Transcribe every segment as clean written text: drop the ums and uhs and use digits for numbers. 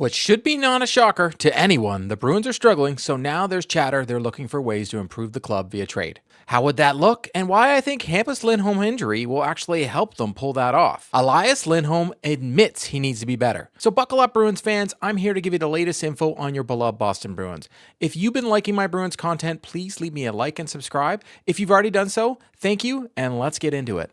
Which should be not a shocker to anyone. The Bruins are struggling, so now there's chatter they're looking for ways to improve the club via trade. How would that look, and why I think Elias Lindholm injury will actually help them pull that off. Elias Lindholm admits he needs to be better. So buckle up, Bruins fans. I'm here to give you the latest info on your beloved Boston Bruins. If you've been liking my Bruins content, please leave me a like and subscribe. If you've already done so, thank you, and let's get into it.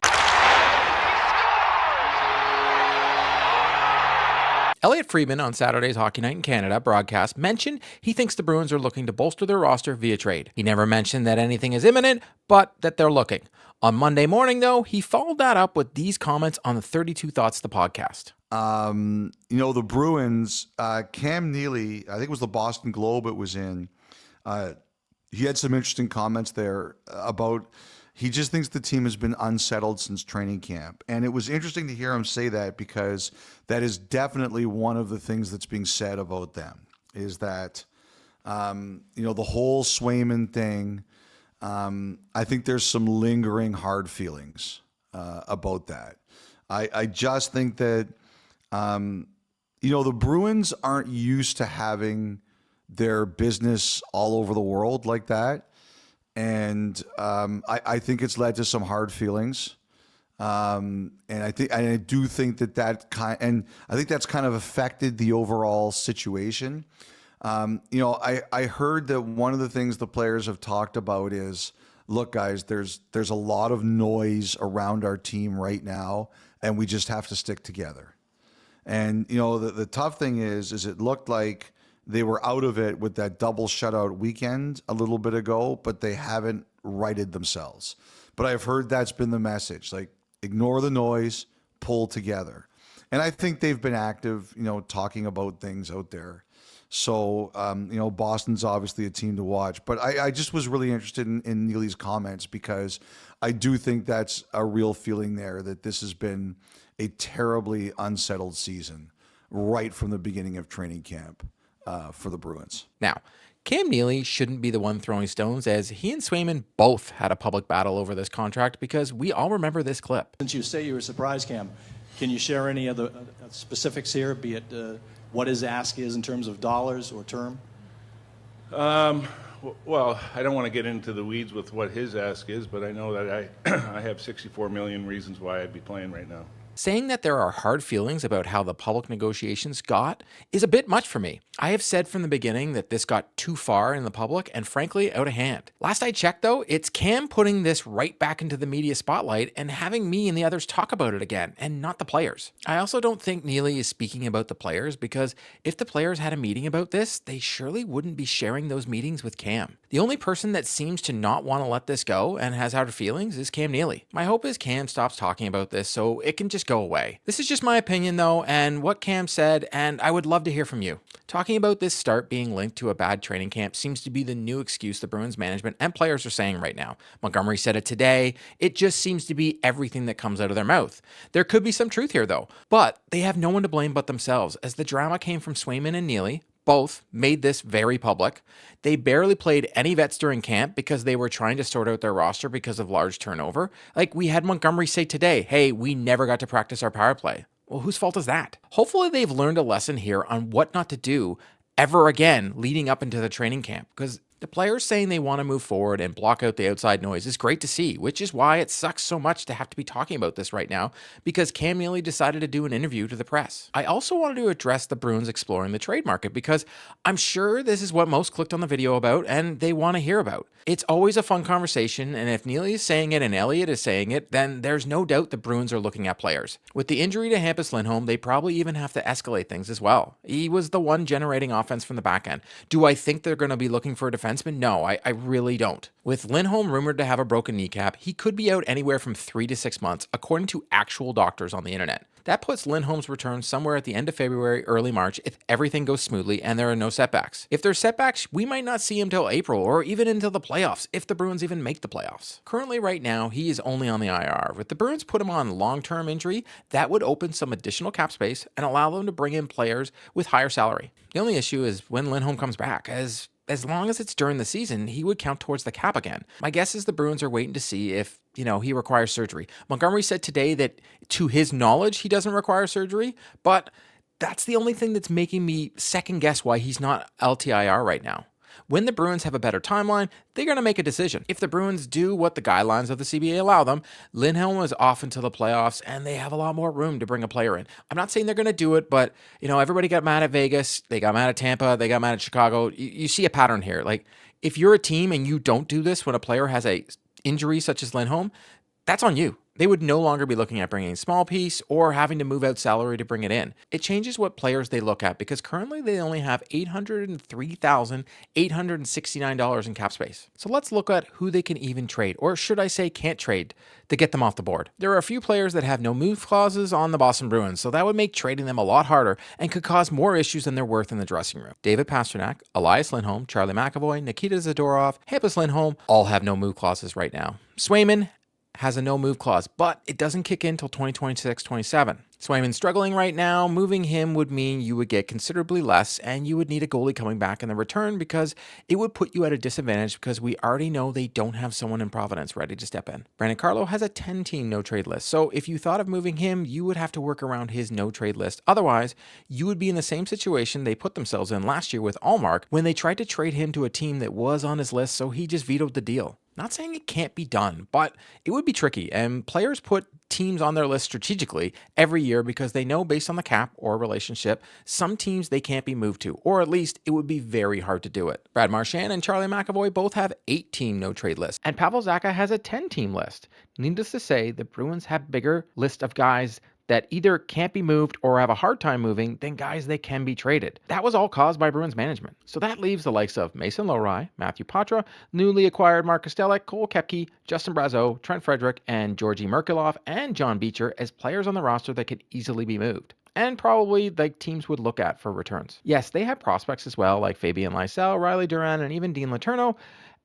Elliotte Friedman on Saturday's Hockey Night in Canada broadcast mentioned he thinks the Bruins are looking to bolster their roster via trade. He never mentioned that anything is imminent, but that they're looking. On Monday morning, though, he followed that up with these comments on the 32 Thoughts, the podcast. The Bruins, Cam Neely, I think it was the Boston Globe it was in, he had some interesting comments there about he just thinks the team has been unsettled since training camp. And it was interesting to hear him say that because that is definitely one of the things that's being said about them is that, the whole Swayman thing, I think there's some lingering hard feelings about that. I just think that, the Bruins aren't used to having their business all over the world like that. And I think it's led to some hard feelings, and I do think that and I think that's kind of affected the overall situation. I heard that one of the things the players have talked about is, look, guys, there's a lot of noise around our team right now, and we just have to stick together. And the tough thing is it looked like they were out of it with that double shutout weekend a little bit ago, but they haven't righted themselves. But I've heard that's been the message, like ignore the noise, pull together. And I think they've been active, talking about things out there. So, Boston's obviously a team to watch. But I just was really interested in Neely's comments because I do think that's a real feeling there that this has been a terribly unsettled season right from the beginning of training camp. For the Bruins. Now, Cam Neely shouldn't be the one throwing stones, as he and Swayman both had a public battle over this contract because we all remember this clip. Since you say you were surprised, Cam, can you share any other specifics here, be it what his ask is in terms of dollars or term? Well, I don't want to get into the weeds with what his ask is, but I know that I have 64 million reasons why I'd be playing right now. Saying that there are hard feelings about how the public negotiations got is a bit much for me. I have said from the beginning that this got too far in the public and frankly out of hand. Last I checked though, it's Cam putting this right back into the media spotlight and having me and the others talk about it again and not the players. I also don't think Neely is speaking about the players because if the players had a meeting about this, they surely wouldn't be sharing those meetings with Cam. The only person that seems to not want to let this go and has hard feelings is Cam Neely. My hope is Cam stops talking about this so it can just go away. This is just my opinion though, and what Cam said, and I would love to hear from you. Talking about this start being linked to a bad training camp seems to be the new excuse the Bruins management and players are saying right now. Montgomery said it today. It just seems to be everything that comes out of their mouth. There could be some truth here though, but they have no one to blame but themselves, as the drama came from Swayman and Neely. Both made this very public. They barely played any vets during camp because they were trying to sort out their roster because of large turnover. Like we had Montgomery say today, hey, we never got to practice our power play. Well, whose fault is that? Hopefully they've learned a lesson here on what not to do ever again leading up into the training camp, because the players saying they want to move forward and block out the outside noise is great to see, which is why it sucks so much to have to be talking about this right now, because Cam Neely decided to do an interview to the press. I also wanted to address the Bruins exploring the trade market, because I'm sure this is what most clicked on the video about and they want to hear about. It's always a fun conversation, and if Neely is saying it and Elliotte is saying it, then there's no doubt the Bruins are looking at players. With the injury to Elias Lindholm, they probably even have to escalate things as well. He was the one generating offense from the back end. Do I think they're going to be looking for a defenseman? No, I really don't. With Lindholm rumored to have a broken kneecap, he could be out anywhere from 3 to 6 months, according to actual doctors on the internet. That puts Lindholm's return somewhere at the end of February, early March, if everything goes smoothly and there are no setbacks. If there's setbacks, we might not see him till April or even until the playoffs, if the Bruins even make the playoffs. Currently, right now, he is only on the IR. If the Bruins put him on long-term injury, that would open some additional cap space and allow them to bring in players with higher salary. The only issue is when Lindholm comes back, as long as it's during the season, he would count towards the cap again. My guess is the Bruins are waiting to see if, he requires surgery. Montgomery said today that to his knowledge, he doesn't require surgery, but That's the only thing that's making me second guess why he's not LTIR right now. When the Bruins have a better timeline, they're going to make a decision. If the Bruins do what the guidelines of the CBA allow them, Lindholm is off until the playoffs, and they have a lot more room to bring a player in. I'm not saying they're going to do it, but everybody got mad at Vegas, they got mad at Tampa, they got mad at Chicago. You see a pattern here. Like, if you're a team and you don't do this when a player has a injury such as Lindholm, that's on you. They would no longer be looking at bringing a small piece or having to move out salary to bring it in. It changes what players they look at because currently they only have $803,869 in cap space. So let's look at who they can even trade, or should I say can't trade, to get them off the board. There are a few players that have no move clauses on the Boston Bruins, so that would make trading them a lot harder and could cause more issues than they're worth in the dressing room. David Pastrnak, Elias Lindholm, Charlie McAvoy, Nikita Zadorov, Hampus Lindholm all have no move clauses right now. Swayman has a no-move clause, but it doesn't kick in until 2026-27. Swayman's struggling right now. Moving him would mean you would get considerably less, and you would need a goalie coming back in the return because it would put you at a disadvantage because we already know they don't have someone in Providence ready to step in. Brandon Carlo has a 10-team no-trade list, so if you thought of moving him, you would have to work around his no-trade list. Otherwise, you would be in the same situation they put themselves in last year with Allmark when they tried to trade him to a team that was on his list, so he just vetoed the deal. Not saying it can't be done, but it would be tricky, and players put teams on their list strategically every year because they know based on the cap or relationship, some teams they can't be moved to, or at least it would be very hard to do it. Brad Marchand and Charlie McAvoy both have 8-team no-trade lists, and Pavel Zacha has a 10-team list. Needless to say, the Bruins have bigger list of guys that either can't be moved or have a hard time moving than guys that can be traded. That was all caused by Bruins management. So that leaves the likes of Mason Lohrei, Matthew Patra, newly acquired Mark Kostelek, Cole Koepke, Justin Brazeau, Trent Frederick, and Georgi Merkulov, and John Beecher as players on the roster that could easily be moved, and probably like teams would look at for returns. Yes, they have prospects as well, like Fabian Lysell, Riley Duran, and even Dean Letourneau,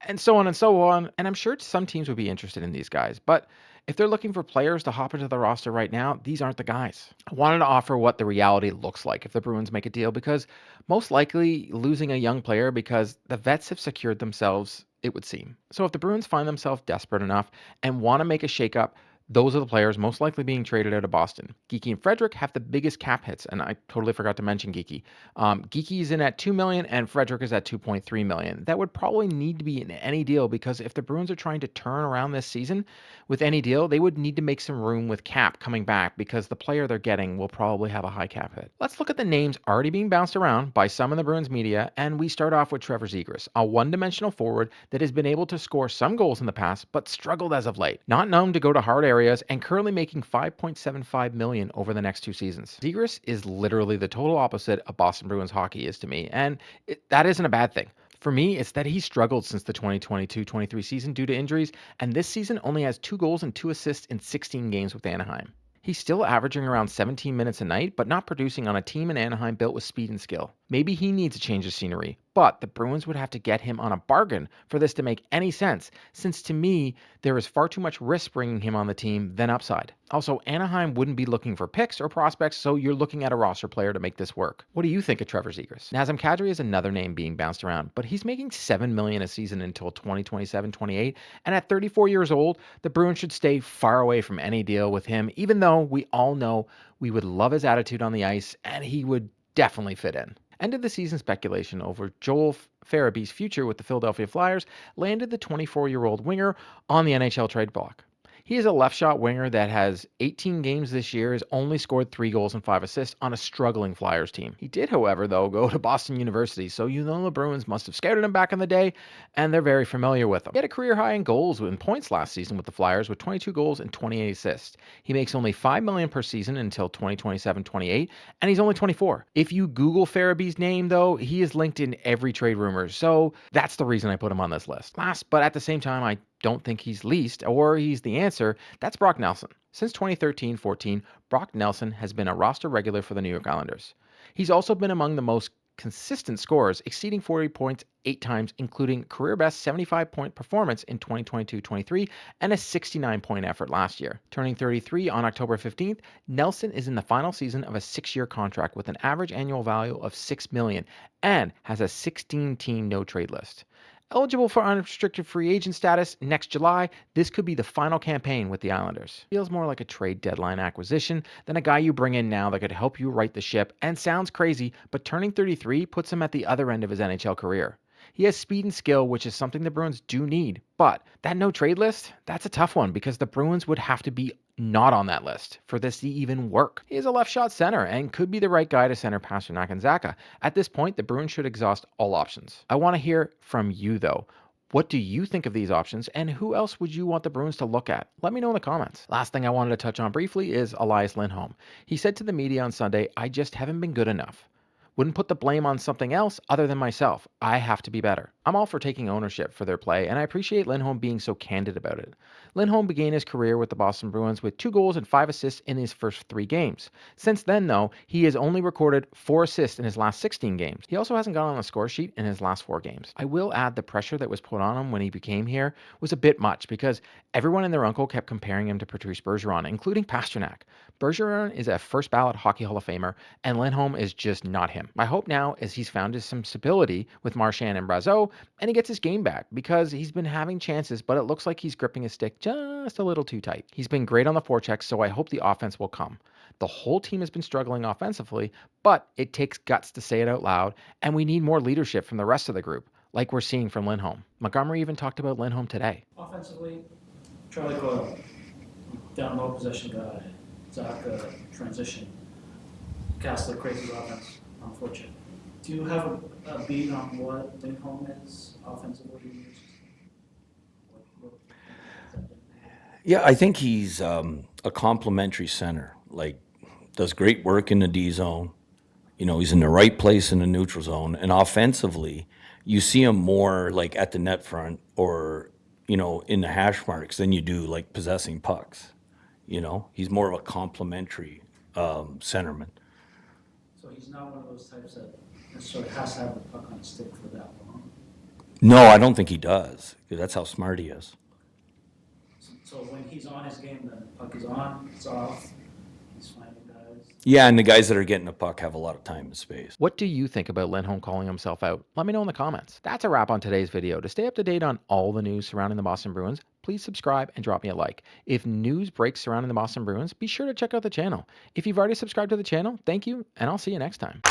and so on and so on, and I'm sure some teams would be interested in these guys, but if they're looking for players to hop into the roster right now, these aren't the guys. I wanted to offer what the reality looks like if the Bruins make a deal, because most likely losing a young player because the vets have secured themselves, it would seem. So if the Bruins find themselves desperate enough and want to make a shakeup, those are the players most likely being traded out of Boston. Geekie and Frederick have the biggest cap hits, and I totally forgot to mention Geekie. Geekie is in at $2 million, and Frederick is at $2.3 million. That would probably need to be in any deal, because if the Bruins are trying to turn around this season with any deal, they would need to make some room with cap coming back, because the player they're getting will probably have a high cap hit. Let's look at the names already being bounced around by some in the Bruins media, and we start off with Trevor Zegras, a one-dimensional forward that has been able to score some goals in the past, but struggled as of late. Not known to go to hard areas, and currently making $5.75 million over the next 2 seasons. Zegras is literally the total opposite of Boston Bruins hockey is to me, and that isn't a bad thing. For me, it's that he struggled since the 2022-23 season due to injuries, and this season only has 2 goals and 2 assists in 16 games with Anaheim. He's still averaging around 17 minutes a night, but not producing on a team in Anaheim built with speed and skill. Maybe he needs a change of scenery, but the Bruins would have to get him on a bargain for this to make any sense, since to me, there is far too much risk bringing him on the team than upside. Also, Anaheim wouldn't be looking for picks or prospects, so you're looking at a roster player to make this work. What do you think of Trevor Zegras? Nazem Kadri is another name being bounced around, but he's making $7 million a season until 2027-28, and at 34 years old, the Bruins should stay far away from any deal with him, even though we all know we would love his attitude on the ice, and he would definitely fit in. End of the season speculation over Joel Farabee's future with the Philadelphia Flyers landed the 24-year-old winger on the NHL trade block. He is a left shot winger that has 18 games this year, has only scored 3 goals and 5 assists on a struggling Flyers team. He did, however, though, go to Boston University, so you know the Bruins must have scouted him back in the day, and they're very familiar with him. He had a career high in goals and points last season with the Flyers with 22 goals and 28 assists. He makes only $5 million per season until 2027-28, and he's only 24. If you Google Farabee's name, though, he is linked in every trade rumor, so that's the reason I put him on this list. Last, but at the same time, I don't think he's least, or he's the answer, that's Brock Nelson. Since 2013-14, Brock Nelson has been a roster regular for the New York Islanders. He's also been among the most consistent scorers, exceeding 40 points 8 times, including career-best 75-point performance in 2022-23 and a 69-point effort last year. Turning 33 on October 15th, Nelson is in the final season of a 6-year contract with an average annual value of $6 million and has a 16-team no-trade list. Eligible for unrestricted free agent status next July, this could be the final campaign with the Islanders. Feels more like a trade deadline acquisition than a guy you bring in now that could help you right the ship, and sounds crazy, but turning 33 puts him at the other end of his NHL career. He has speed and skill, which is something the Bruins do need. But that no trade list, that's a tough one because the Bruins would have to be not on that list for this to even work. He is a left shot center and could be the right guy to center Pasternak and Zacha. At this point, the Bruins should exhaust all options. I want to hear from you though. What do you think of these options, and who else would you want the Bruins to look at? Let me know in the comments. Last thing I wanted to touch on briefly is Elias Lindholm. He said to the media on Sunday, "I just haven't been good enough. Wouldn't put the blame on something else other than myself. I have to be better." I'm all for taking ownership for their play, and I appreciate Lindholm being so candid about it. Lindholm began his career with the Boston Bruins with 2 goals and 5 assists in his first 3 games. Since then, though, he has only recorded 4 assists in his last 16 games. He also hasn't gone on the score sheet in his last 4 games. I will add the pressure that was put on him when he became here was a bit much because everyone and their uncle kept comparing him to Patrice Bergeron, including Pasternak. Bergeron is a first ballot Hockey Hall of Famer, and Lindholm is just not him. My hope now is he's found some stability with Marchand and Brazeau, and he gets his game back because he's been having chances, but it looks like he's gripping his stick just a little too tight. He's been great on the forecheck, so I hope the offense will come. The whole team has been struggling offensively, but it takes guts to say it out loud, and we need more leadership from the rest of the group, like we're seeing from Lindholm. Montgomery even talked about Lindholm today. Offensively, Charlie Coyle, down low possession guy, Zacha, transition, Castler, crazy offense, unfortunate. Do you have a beat on what Lindholm is offensively? Yeah, I think he's a complimentary center. Like, does great work in the D zone. You know, he's in the right place in the neutral zone. And offensively, you see him more like at the net front or, you know, in the hash marks than you do like possessing pucks. You know, he's more of a complimentary centerman. So he's not one of those types that necessarily has to have the puck on his stick for that long. No, I don't think he does. 'Cause that's how smart he is. So when he's on his game, then the puck is on, it's off, he's finding guys. Yeah, and the guys that are getting the puck have a lot of time and space. What do you think about Lindholm calling himself out? Let me know in the comments. That's a wrap on today's video. To stay up to date on all the news surrounding the Boston Bruins, please subscribe and drop me a like. If news breaks surrounding the Boston Bruins, be sure to check out the channel. If you've already subscribed to the channel, thank you, and I'll see you next time.